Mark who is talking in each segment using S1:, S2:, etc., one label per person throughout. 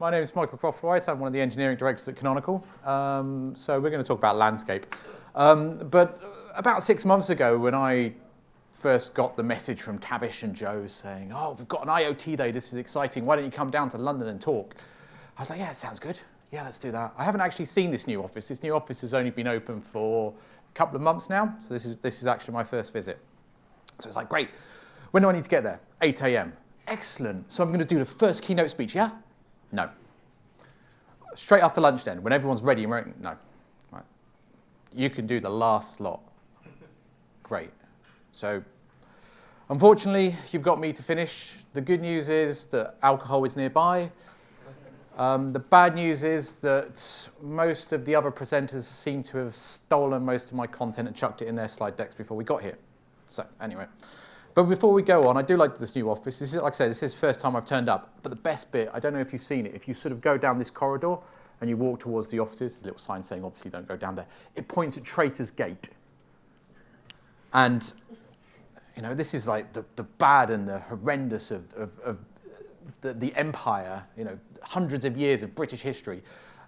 S1: My name is Michael Croft-White. I'm one of the engineering directors at Canonical. So we're going to talk about landscape. But about 6 months ago, when I first got the message from Tavish and Joe saying, "Oh, we've got an IoT day. This is exciting. Why don't you come down to London and talk?" I was like, "Yeah, it sounds good. Yeah, let's do that." I haven't actually seen this new office. This new office has only been open for a couple of months now. So this is actually my first visit. So it's like, great. When do I need to get there? 8 a.m. Excellent. So I'm going to do the first keynote speech, yeah? No. Straight after lunch then, when everyone's ready and ready? No. Right. You can do the last slot. Great. So unfortunately, you've got me to finish. The good news is that alcohol is nearby. The bad news is that most of the other presenters seem to have stolen most of my content and chucked it in their slide decks before we got here. So anyway. But before we go on, I do like this new office. This is, like I said, this is the first time I've turned up. But the best bit, I don't know if you've seen it, if you sort of go down this corridor and you walk towards the offices, there's a little sign saying, obviously, don't go down there. It points at Traitor's Gate. And, you know, this is like the bad and the horrendous of the empire, you know, hundreds of years of British history.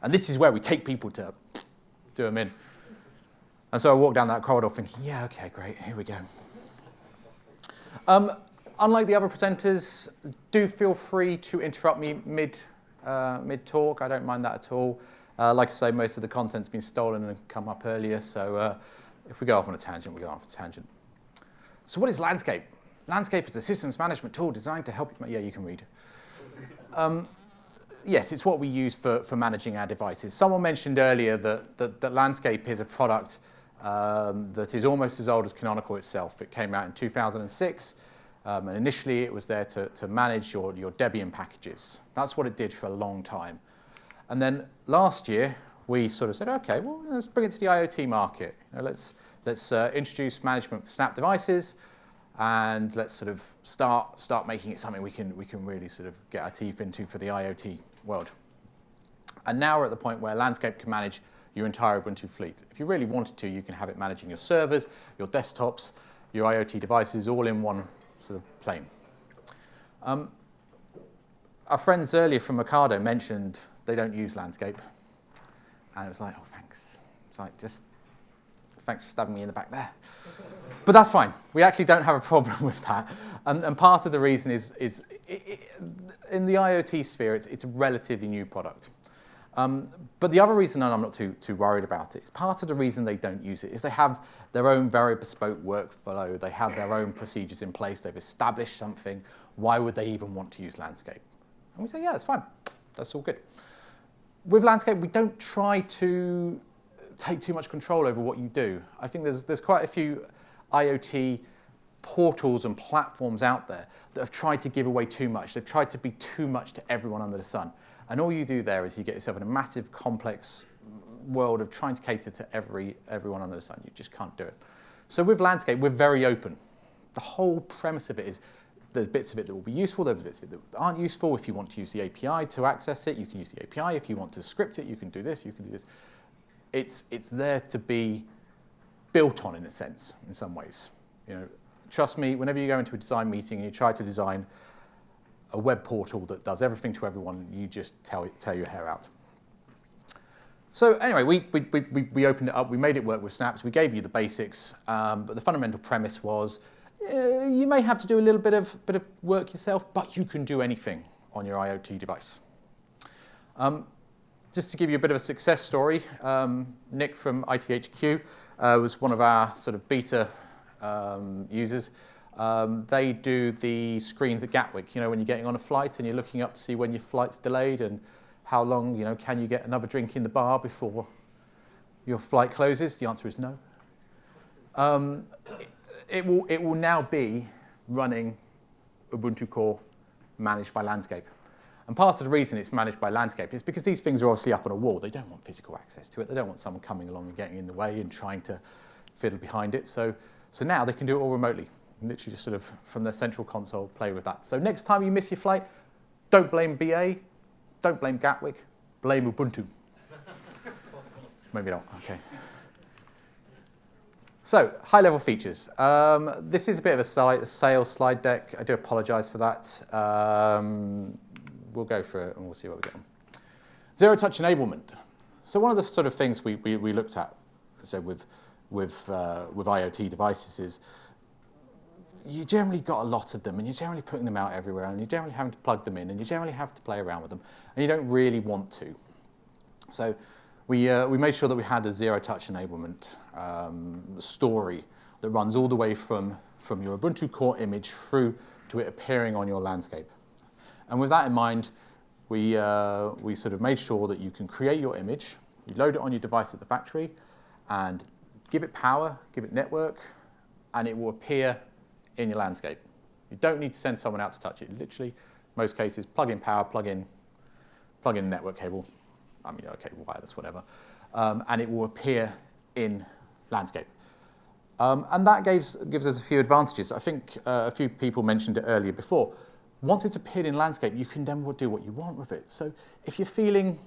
S1: And this is where we take people to do them in. And so I walk down that corridor thinking, yeah, okay, great, here we go. Unlike the other presenters, do feel free to interrupt me mid-talk. I don't mind that at all. Like I say, most of the content's been stolen and come up earlier, so if we go off on a tangent, we go off on a tangent. So what is Landscape? Landscape is a systems management tool designed to help you... Yeah, you can read. Yes, it's what we use for managing our devices. Someone mentioned earlier that Landscape is a product that is almost as old as Canonical itself. It came out in 2006, and initially it was there to manage your Debian packages. That's what it did for a long time. And then last year, we sort of said, okay, well, let's bring it to the IoT market. You know, let's introduce management for Snap devices, and let's sort of start making it something we can really sort of get our teeth into for the IoT world. And now we're at the point where Landscape can manage your entire Ubuntu fleet. If you really wanted to, you can have it managing your servers, your desktops, your IoT devices, all in one sort of plane. Our friends earlier from Mercado mentioned they don't use Landscape. And it was like, oh, thanks. It's like, just thanks for stabbing me in the back there. But that's fine. We actually don't have a problem with that. And part of the reason is in the IoT sphere, it's a relatively new product. But the other reason, and I'm not too worried about it, is part of the reason they don't use it is they have their own very bespoke workflow. They have their own procedures in place. They've established something. Why would they even want to use Landscape? And we say, yeah, it's fine. That's all good. With Landscape, we don't try to take too much control over what you do. I think there's quite a few IoT portals and platforms out there that have tried to give away too much. They've tried to be too much to everyone under the sun. And all you do there is you get yourself in a massive, complex world of trying to cater to everyone under the sun. You just can't do it. So with Landscape, we're very open. The whole premise of it is there's bits of it that will be useful, there's bits of it that aren't useful. If you want to use the API to access it, you can use the API. If you want to script it, you can do this, you can do this. It's there to be built on, in a sense, in some ways. You know, trust me, whenever you go into a design meeting and you try to design a web portal that does everything to everyone, you just tear your hair out. So anyway, we opened it up, we made it work with Snaps, we gave you the basics, but the fundamental premise was you may have to do a little bit of work yourself, but you can do anything on your IoT device. Just to give you a bit of a success story, Nick from ITHQ was one of our sort of beta users. They do the screens at Gatwick, you know, when you're getting on a flight and you're looking up to see when your flight's delayed and how long, you know, can you get another drink in the bar before your flight closes? The answer is no. It will now be running Ubuntu Core managed by Landscape. And part of the reason it's managed by Landscape is because these things are obviously up on a wall. They don't want physical access to it. They don't want someone coming along and getting in the way and trying to fiddle behind it. So now they can do it all remotely. Literally just sort of from their central console, play with that. So next time you miss your flight, don't blame BA, don't blame Gatwick, blame Ubuntu. Maybe not, okay. So, high-level features. This is a bit of a sales slide deck. I do apologize for that. We'll go through it and we'll see what we get on. Zero-touch enablement. So one of the sort of things we looked at, so with IoT devices is you generally got a lot of them, and you're generally putting them out everywhere, and you're generally having to plug them in, and you generally have to play around with them, and you don't really want to. So we made sure that we had a zero-touch enablement story that runs all the way from your Ubuntu Core image through to it appearing on your landscape. And with that in mind, we sort of made sure that you can create your image, you load it on your device at the factory, and give it power, give it network, and it will appear in your landscape. You don't need to send someone out to touch it. Literally, most cases, plug in power, plug in a network cable, cable, wireless, whatever, and it will appear in landscape. And that gives us a few advantages. I think a few people mentioned it earlier before. Once it's appeared in landscape, you can then do what you want with it. So if you're feeling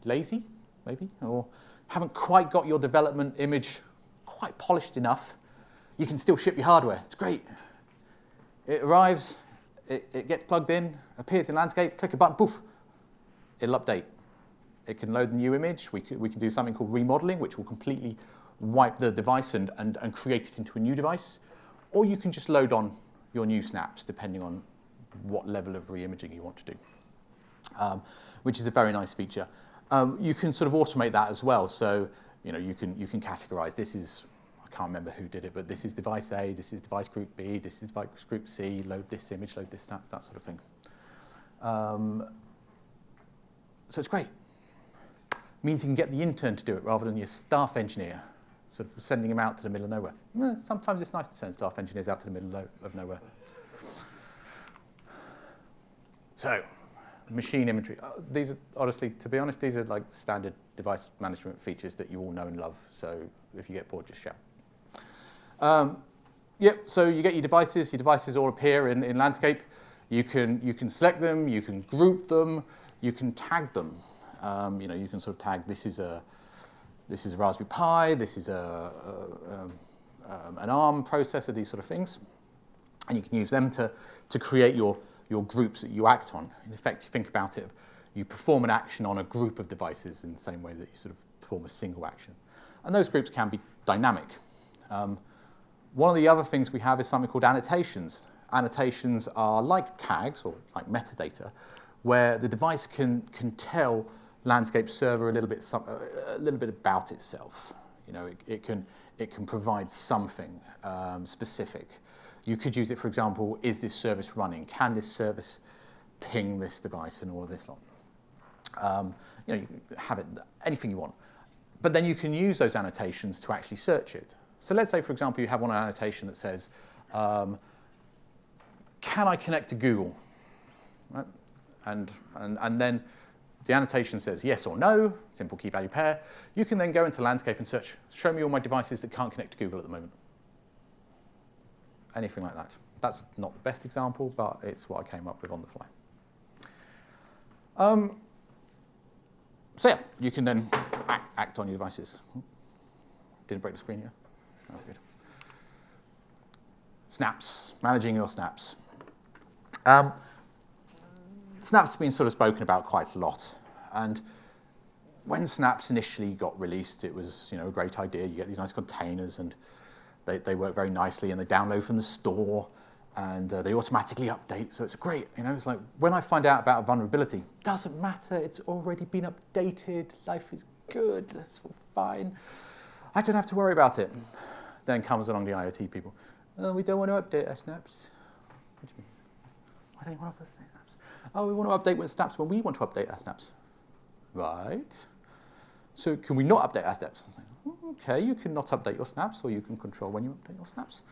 S1: lazy, maybe, or haven't quite got your development image quite polished enough, you can still ship your hardware. It's great. It arrives, it gets plugged in, appears in landscape, click a button, poof, it'll update. It can load the new image. We can do something called remodeling, which will completely wipe the device and create it into a new device. Or you can just load on your new snaps, depending on what level of re-imaging you want to do, which is a very nice feature. You can sort of automate that as well. So you can categorize. This is, I can't remember who did it, but this is device A, this is device group B, this is device group C, load this image, load this snap, that sort of thing. So it's great. Means you can get the intern to do it rather than your staff engineer, sort of sending them out to the middle of nowhere. Sometimes it's nice to send staff engineers out to the middle of nowhere. So, machine inventory. These are, honestly, to be honest, these are like standard device management features that you all know and love. So if you get bored, just shout. So you get your devices all appear in landscape. You can select them, you can group them, you can tag them. You can sort of tag, this is a Raspberry Pi, this is an ARM processor, these sort of things. And you can use them to create your groups that you act on. In effect, you think about it, you perform an action on a group of devices in the same way that you sort of perform a single action. And those groups can be dynamic. One of the other things we have is something called annotations. Annotations are like tags or like metadata, where the device can tell landscape server a little bit about itself. It can provide something specific. You could use it, for example, is this service running? Can this service ping this device and all of this lot? You can have it anything you want. But then you can use those annotations to actually search it. So let's say, for example, you have one annotation that says, can I connect to Google? Right? And then the annotation says yes or no, simple key value pair. You can then go into landscape and search, show me all my devices that can't connect to Google at the moment. Anything like that. That's not the best example, but it's what I came up with on the fly. So yeah, you can then act on your devices. Didn't break the screen here? Oh, good. Snaps, managing your snaps. Snaps have been sort of spoken about quite a lot. And when snaps initially got released, it was a great idea. You get these nice containers, and they work very nicely, and they download from the store, and they automatically update. So it's great. It's like when I find out about a vulnerability, doesn't matter. It's already been updated. Life is good. That's all fine. I don't have to worry about it. Then comes along the IoT people. Oh, we don't want to update our snaps. What do you mean? Why don't you want to update snaps? Oh, we want to update with snaps when we want to update our snaps. Right. So can we not update our snaps? Okay, you can not update your snaps, or you can control when you update your snaps.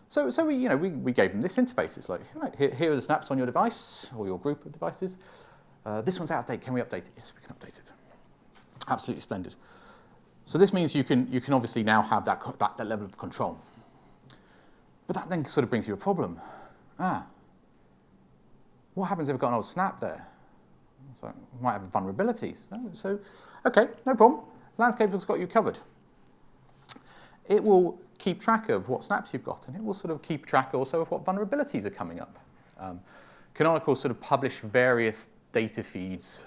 S1: So we gave them this interface. It's like, right, here are the snaps on your device, or your group of devices. This one's out of date. Can we update it? Yes, we can update it. Absolutely splendid. So this means you can obviously now have that level of control. But that then sort of brings you a problem. What happens if I've got an old snap there? So we might have vulnerabilities. So, okay, no problem. Landscape has got you covered. It will keep track of what snaps you've got, and it will sort of keep track also of what vulnerabilities are coming up. Canonical sort of publish various data feeds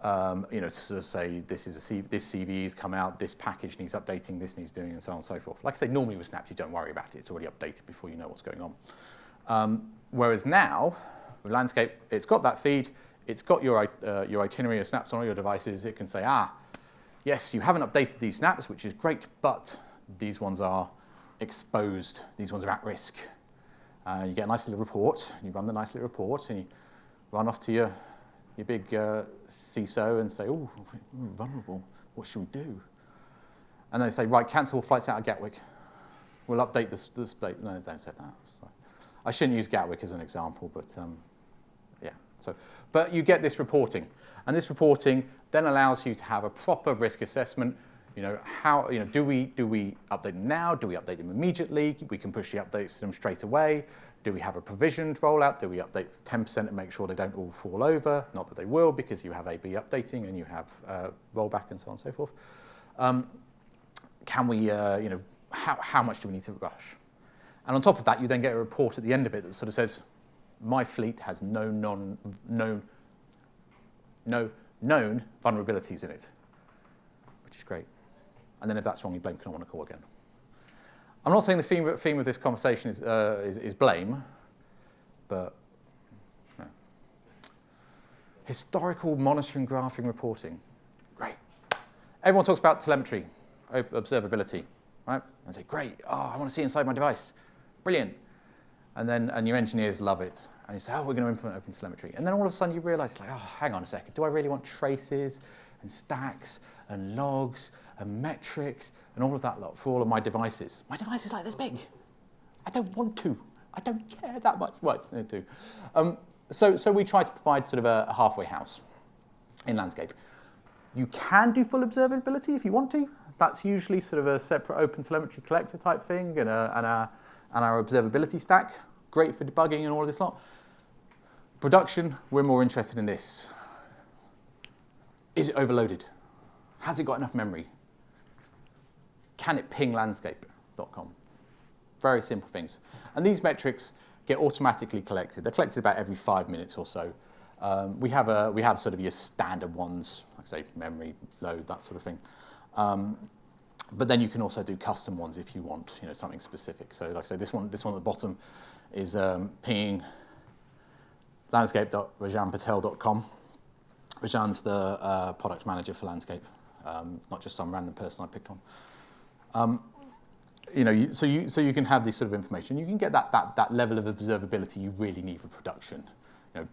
S1: To sort of say this CVE's come out, this package needs updating, this needs doing, and so on and so forth. Like I say, normally with Snaps, you don't worry about it. It's already updated before you know what's going on. Whereas now, with Landscape, it's got that feed, it's got your itinerary of snaps on all your devices. It can say, yes, you haven't updated these snaps, which is great, but these ones are exposed, these ones are at risk. You get a nice little report, you run the nice little report, and you run off to your big CISO and say, oh, we're vulnerable, what should we do? And they say, right, cancel all flights out of Gatwick. We'll update this. No, don't say that. Sorry. I shouldn't use Gatwick as an example, but yeah. But you get this reporting. And this reporting then allows you to have a proper risk assessment. Do we update them now? Do we update them immediately? We can push the updates to them straight away. Do we have a provisioned rollout? Do we update 10% and make sure they don't all fall over? Not that they will, because you have A/B updating and you have rollback and so on and so forth. Can we, how much do we need to rush? And on top of that, you then get a report at the end of it that sort of says, my fleet has no known vulnerabilities in it, which is great. And then if that's wrong, you blame Canonical again. I'm not saying the theme of this conversation is blame, but no. Historical monitoring, graphing, reporting. Great. Everyone talks about telemetry, observability, right? And say, great, I want to see inside my device. Brilliant. And your engineers love it. And you say, we're going to implement OpenTelemetry. And then all of a sudden you realize, hang on a second, do I really want traces and stacks and logs and metrics and all of that lot for all of my devices? My device is like this big. I don't want to. I don't care that much. Right, I do. So we try to provide sort of a halfway house in Landscape. You can do full observability if you want to. That's usually sort of a separate OpenTelemetry collector type thing and our observability stack. Great for debugging and all of this lot. Production, we're more interested in this. Is it overloaded? Has it got enough memory? Can it ping landscape.com? Very simple things. And these metrics get automatically collected. They're collected about every 5 minutes or so. We have sort of your standard ones, like I say, memory, load, that sort of thing. But then you can also do custom ones if you want, something specific. So like I say, this one at the bottom is pinging landscape.rajanpatel.com. Rajan's the product manager for Landscape, not just some random person I picked on. So you can have this sort of information. You can get that level of observability you really need for production.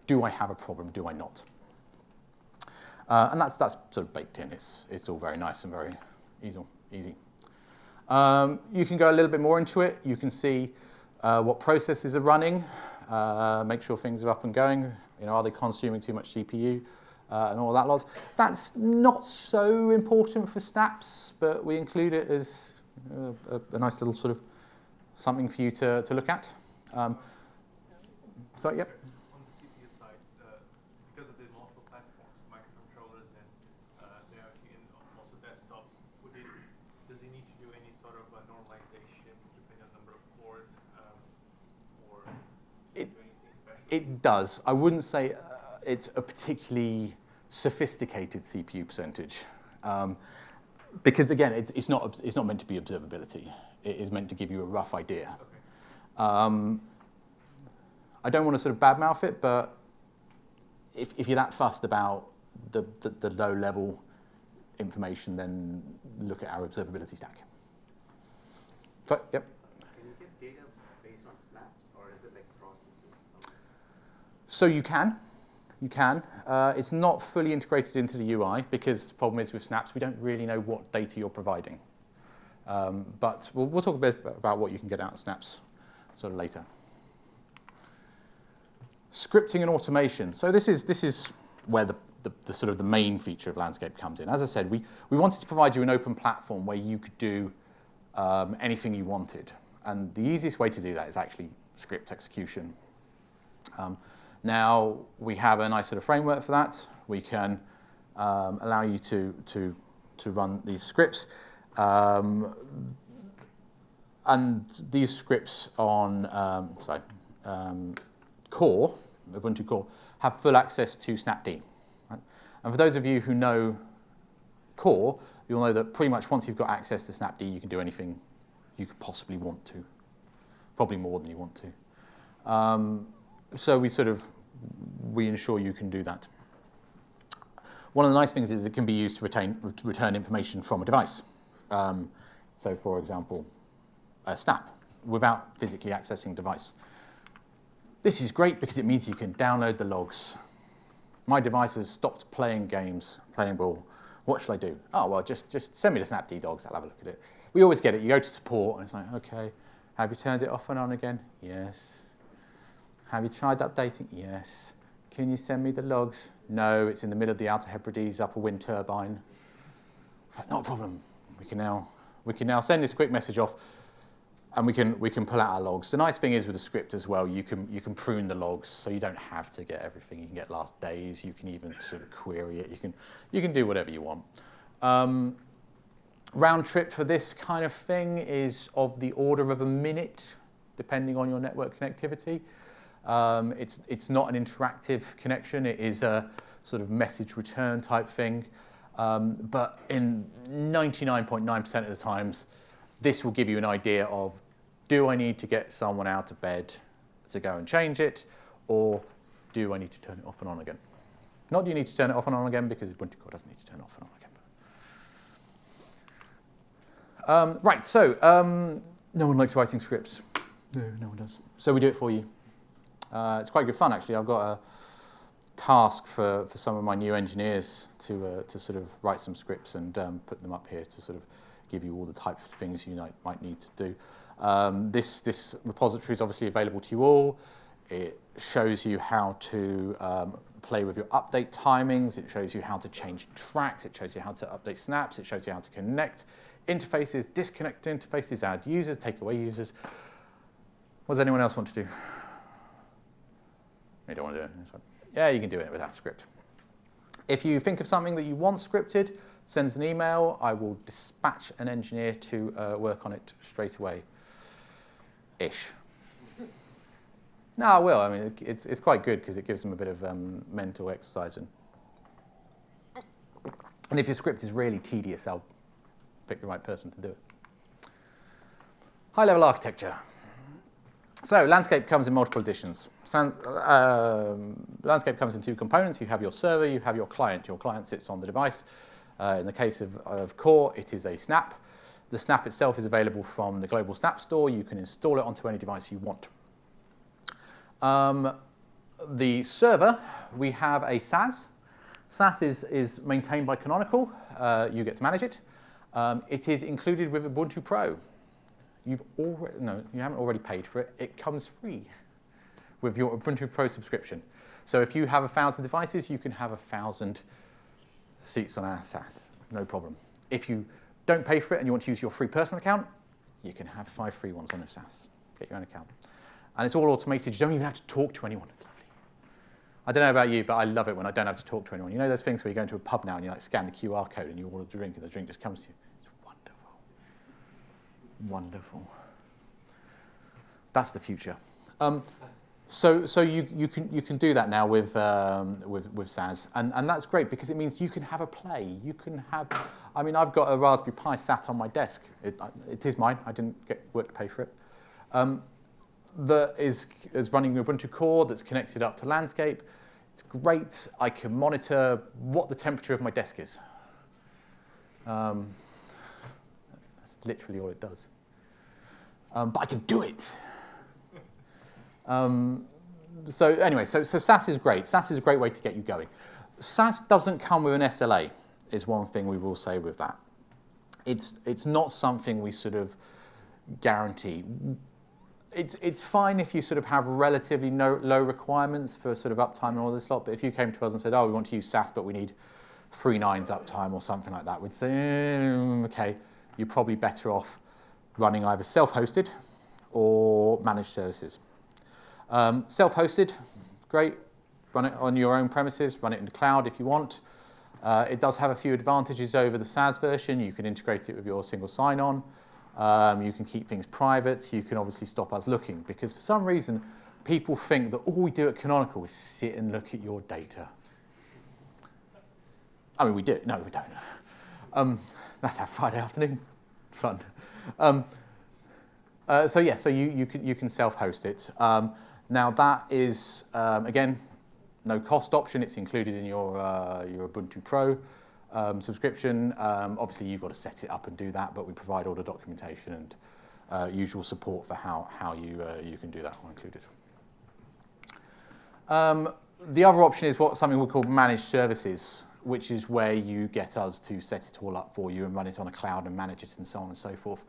S1: Do I have a problem? Do I not? And that's sort of baked in. It's all very nice and very easy. You can go a little bit more into it. You can see what processes are running, make sure things are up and going. Are they consuming too much CPU and all that lot. That's not so important for snaps, but we include it as a nice little sort of something for you to look at. So, yep.
S2: On the CPU side, because of the multiple platforms, microcontrollers and also desktops, does it need to do any sort of normalization depending on the number of cores, or do anything special?
S1: It does. I wouldn't say it's a particularly sophisticated CPU percentage. Because again, it's not meant to be observability. It is meant to give you a rough idea. Okay. I don't want to sort of badmouth it, but if you're that fussed about the low-level information, then look at our observability stack. So, yep.
S3: Can you get data based on snaps, or is it like processes?
S1: So you can. It's not fully integrated into the UI because the problem is with snaps, we don't really know what data you're providing. But we'll talk a bit about what you can get out of snaps sort of later. Scripting and automation. So this is where the sort of the main feature of Landscape comes in. As I said, we wanted to provide you an open platform where you could do anything you wanted. And the easiest way to do that is actually script execution. Now, we have a nice sort of framework for that. We can allow you to run these scripts. And these scripts on Core, Ubuntu Core, have full access to Snapd. Right? And for those of you who know Core, you'll know that pretty much once you've got access to snapd, you can do anything you could possibly want to, probably more than you want to. So we ensure you can do that. One of the nice things is it can be used to return information from a device. So for example, a snap, without physically accessing the device. This is great because it means you can download the logs. My device has stopped playing games, playing ball. What shall I do? Oh, well, just send me the snapd dogs. I'll have a look at it. We always get it. You go to support, and it's like, OK, have you turned it off and on again? Yes. Have you tried updating? Yes. Can you send me the logs? No, it's in the middle of the Outer Hebrides upper wind turbine. Like, not a problem. We can now send this quick message off, and we can pull out our logs. The nice thing is with the script as well, you can prune the logs, so you don't have to get everything. You can get last days. You can even sort of query it. You can do whatever you want. Round trip for this kind of thing is of the order of a minute, depending on your network connectivity. It's not an interactive connection. It is a sort of message return type thing. But in 99.9% of the times, this will give you an idea of, do I need to get someone out of bed to go and change it, or do I need to turn it off and on again? Not do you need to turn it off and on again, because Ubuntu Core doesn't need to turn it off and on again. Right, so no one likes writing scripts. No one does. So we do it for you. It's quite good fun, actually. I've got a task for some of my new engineers to sort of write some scripts and put them up here to sort of give you all the types of things you might need to do. This repository is obviously available to you all. It shows you how to play with your update timings. It shows you how to change tracks. It shows you how to update snaps. It shows you how to connect interfaces, disconnect interfaces, add users, take away users. What does anyone else want to do? You don't want to do it? Yeah, you can do it with that script. If you think of something that you want scripted, send us an email. I will dispatch an engineer to work on it straight away. Ish. No, I will. I mean, it's quite good because it gives them a bit of mental exercise. And if your script is really tedious, I'll pick the right person to do it. High-level architecture. So landscape comes in multiple editions. Landscape comes in two components. You have your server, you have your client. Your client sits on the device. In the case of Core, it is a snap. The snap itself is available from the global snap store. You can install it onto any device you want. The server, we have a SaaS. SaaS is maintained by Canonical. You get to manage it. It is included with Ubuntu Pro. You haven't already paid for it. It comes free with your Ubuntu Pro subscription. So if you have 1,000 devices, you can have 1,000 seats on our SaaS, no problem. If you don't pay for it and you want to use your free personal account, you can have 5 free ones on a SaaS. Get your own account. And it's all automated. You don't even have to talk to anyone. It's lovely. I don't know about you, but I love it when I don't have to talk to anyone. You know those things where you go into a pub now and you scan the QR code and you order a drink and the drink just comes to you? It's wonderful. Wonderful. That's the future. So you can do that now with SaaS, and that's great because it means you can have a play. You can have. I mean, I've got a Raspberry Pi sat on my desk. It is mine. I didn't get work to pay for it. That is running Ubuntu Core. That's connected up to Landscape. It's great. I can monitor what the temperature of my desk is. That's literally all it does. But I can do it. So anyway, so SaaS is great. SaaS is a great way to get you going. SaaS doesn't come with an SLA, is one thing we will say with that. It's not something we sort of guarantee. It's fine if you sort of have relatively low requirements for sort of uptime and all this lot, but if you came to us and said, oh, we want to use SaaS, but we need 3 nines uptime or something like that, we'd say, okay, you're probably better off running either self-hosted or managed services. Self-hosted, great. Run it on your own premises, run it in the cloud if you want. It does have a few advantages over the SaaS version. You can integrate it with your single sign-on. You can keep things private. You can obviously stop us looking because for some reason, people think that all we do at Canonical is sit and look at your data. I mean, we do. No, we don't. That's our Friday afternoon fun. So you can self-host it. Now that is again no cost option. It's included in your Ubuntu Pro subscription. Obviously, you've got to set it up and do that, but we provide all the documentation and usual support for how you can do that, all included. The other option is something we call managed services, which is where you get us to set it all up for you and run it on a cloud and manage it and so on and so forth.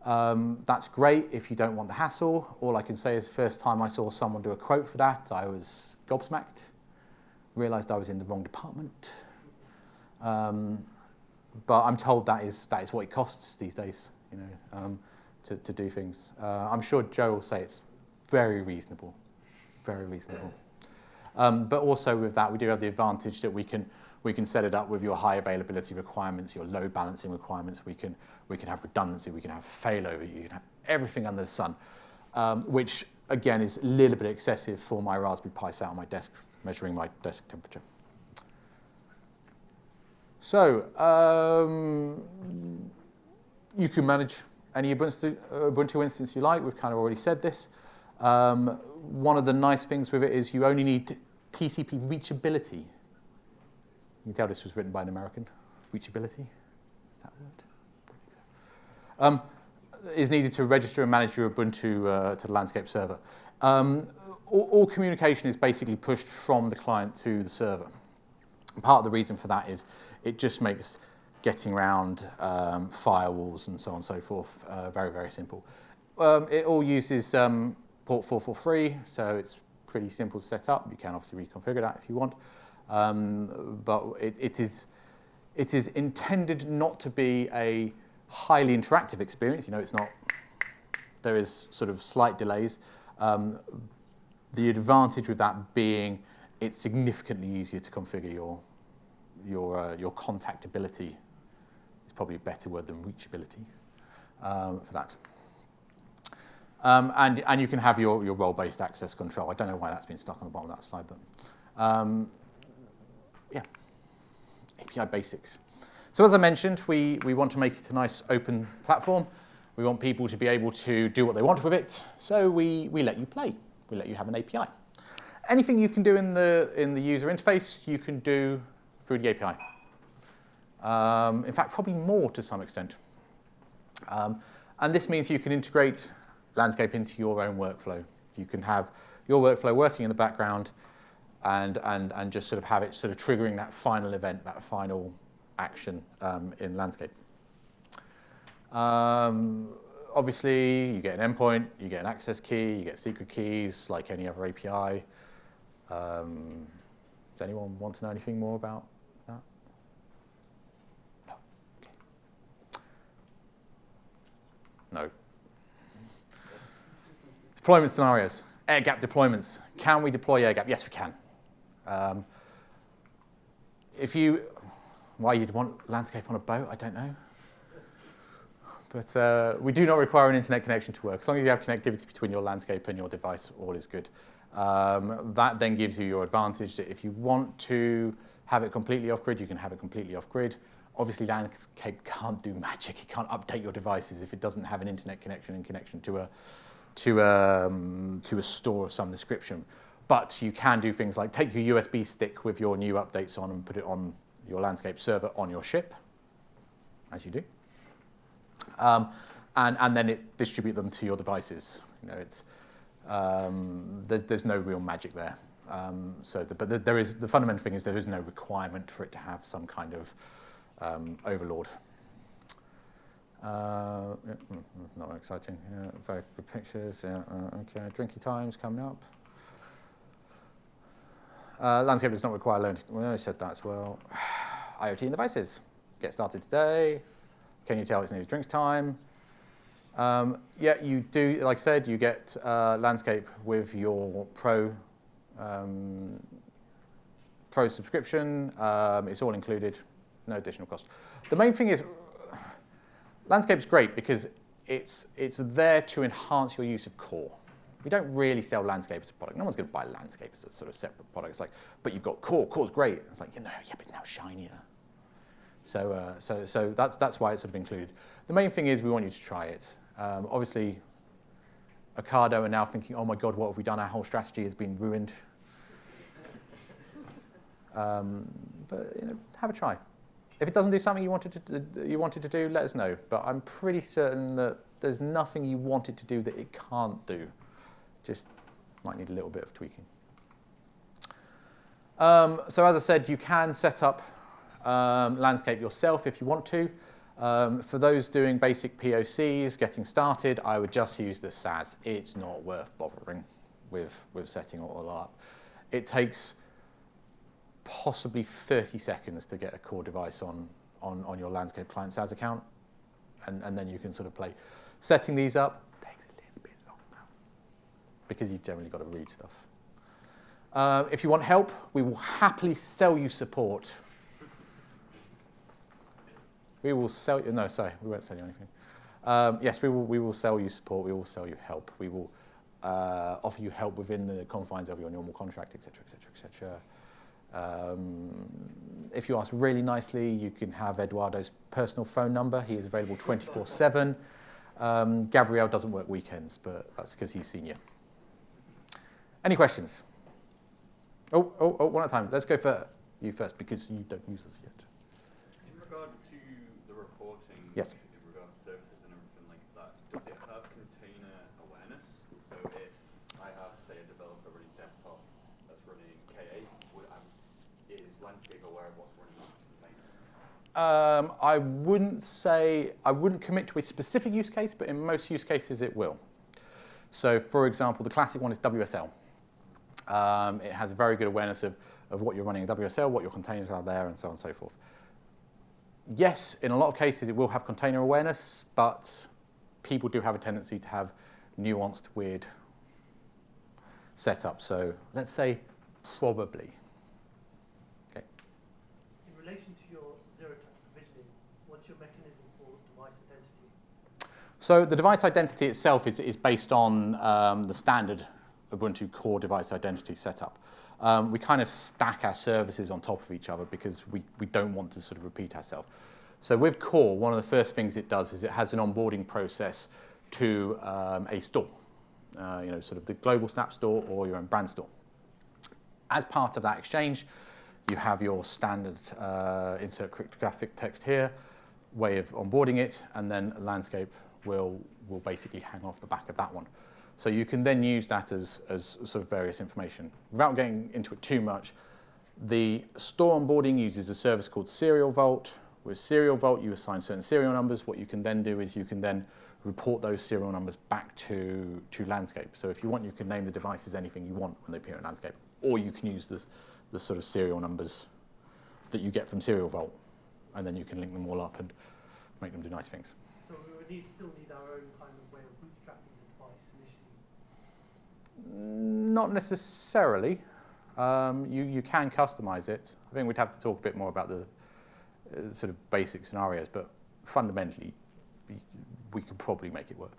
S1: That's great if you don't want the hassle. All I can say is the first time I saw someone do a quote for that, I was gobsmacked, realised I was in the wrong department. But I'm told that is what it costs these days, to do things. I'm sure Joe will say it's very reasonable, very reasonable. But also with that, we do have the advantage that we can set it up with your high availability requirements, your load balancing requirements. We can have redundancy, we can have failover, you can have everything under the sun, which again is a little bit excessive for my Raspberry Pi sat on my desk, measuring my desk temperature. So you can manage any Ubuntu instance you like. We've kind of already said this. One of the nice things with it is you only need TCP reachability. You can tell this was written by an American. Reachability, is that a word? Is needed to register and manage your Ubuntu to the landscape server. All communication is basically pushed from the client to the server. And part of the reason for that is it just makes getting around firewalls and so on and so forth very, very simple. It all uses port 443, so it's pretty simple to set up. You can obviously reconfigure that if you want. But it is intended not to be a highly interactive experience. It's not. There is sort of slight delays. The advantage with that being it's significantly easier to configure your contactability. Is probably a better word than reachability for that. And you can have your role-based access control. I don't know why that's been stuck on the bottom of that slide, but yeah, API basics. So as I mentioned, we want to make it a nice open platform. We want people to be able to do what they want with it. So we let you play. We let you have an API. Anything you can do in the user interface, you can do through the API. In fact, probably more to some extent. And this means you can integrate landscape into your own workflow. You can have your workflow working in the background and just sort of have it sort of triggering that final event, that final action in landscape. Obviously, you get an endpoint, you get an access key, you get secret keys like any other API. Does anyone want to know anything more about that? No. Okay. No. Deployment scenarios, air-gap deployments. Can we deploy air-gap? Yes, we can. Why you'd want landscape on a boat, I don't know. But we do not require an internet connection to work. As long as you have connectivity between your landscape and your device, all is good. That then gives you your advantage that if you want to have it completely off-grid, you can have it completely off-grid. Obviously, landscape can't do magic. It can't update your devices if it doesn't have an internet connection and connection to a store of some description. But you can do things like take your USB stick with your new updates on and put it on your landscape server on your ship, as you do. And then it distribute them to your devices. There's no real magic there. But there is the fundamental thing is there is no requirement for it to have some kind of overlord. Not very exciting. Very good pictures. Okay, drinking times coming up. Landscape does not require learning. Well, I said that as well. IoT and devices. Get started today. Can you tell it's nearly drinks time? Yeah, you do. Like I said, you get landscape with your Pro subscription. It's all included. No additional cost. The main thing is landscape's great because it's there to enhance your use of core. We don't really sell landscape as a product. No one's going to buy landscape as a sort of separate product. It's like, but you've got core. Core's great. It's like, yeah, but it's now shinier. So that's why it's sort of included. The main thing is we want you to try it. Obviously, Ocado are now thinking, oh my God, what have we done? Our whole strategy has been ruined. But have a try. If it doesn't do something you wanted to do, let us know. But I'm pretty certain that there's nothing you want it to do that it can't do. Just might need a little bit of tweaking. So as I said, you can set up landscape yourself if you want to. For those doing basic POCs, getting started, I would just use the SaaS. It's not worth bothering with setting it all up. It takes possibly 30 seconds to get a core device on your landscape client SaaS account, and then you can sort of play. Setting these up takes a little bit longer because you've generally got to read stuff. If you want help, we will happily sell you support. We will sell you, no, sorry, we won't sell you anything. Yes, we will sell you support, we will sell you help. We will offer you help within the confines of your normal contract, et cetera, et cetera, et cetera. If you ask really nicely, you can have Eduardo's personal phone number. He is available 24/7. Gabrielle doesn't work weekends, but that's because he's senior. Any questions? Oh, one at a time. Let's go for you first because you don't use us yet.
S4: In regards to the reporting,
S1: yes.
S4: In regards to services and everything like that, does it have container awareness? So if I have, say, a developer running desktop that's running K8, is Landscape aware of what's running on containers?
S1: I wouldn't commit to a specific use case, but in most use cases it will. So for example, the classic one is WSL. It has very good awareness of what you're running in WSL, what your containers are there, and so on and so forth. Yes, in a lot of cases it will have container awareness, but people do have a tendency to have nuanced, weird setup. So let's say probably. Okay.
S5: In relation to your zero-touch provisioning, what's your mechanism for device identity?
S1: So the device identity itself is based on the standard Ubuntu Core device identity setup. We kind of stack our services on top of each other because we don't want to sort of repeat ourselves. So with Core, one of the first things it does is it has an onboarding process to a store, sort of the global Snap store or your own brand store. As part of that exchange, you have your standard insert cryptographic text here, way of onboarding it, and then Landscape will basically hang off the back of that one. So you can then use that as sort of various information. Without getting into it too much, the store onboarding uses a service called Serial Vault. With Serial Vault, you assign certain serial numbers. What you can then do is you can then report those serial numbers back to Landscape. So if you want, you can name the devices anything you want when they appear in Landscape. Or you can use the sort of serial numbers that you get from Serial Vault. And then you can link them all up and make them do nice things.
S5: So we would still need our own kind of way of bootstrapping the device initially?
S1: Not necessarily. You can customize it. I think we'd have to talk a bit more about the sort of basic scenarios, but fundamentally, we could probably make it work.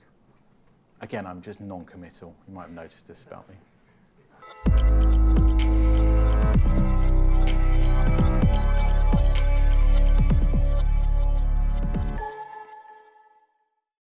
S1: Again, I'm just non-committal. You might have noticed this about me.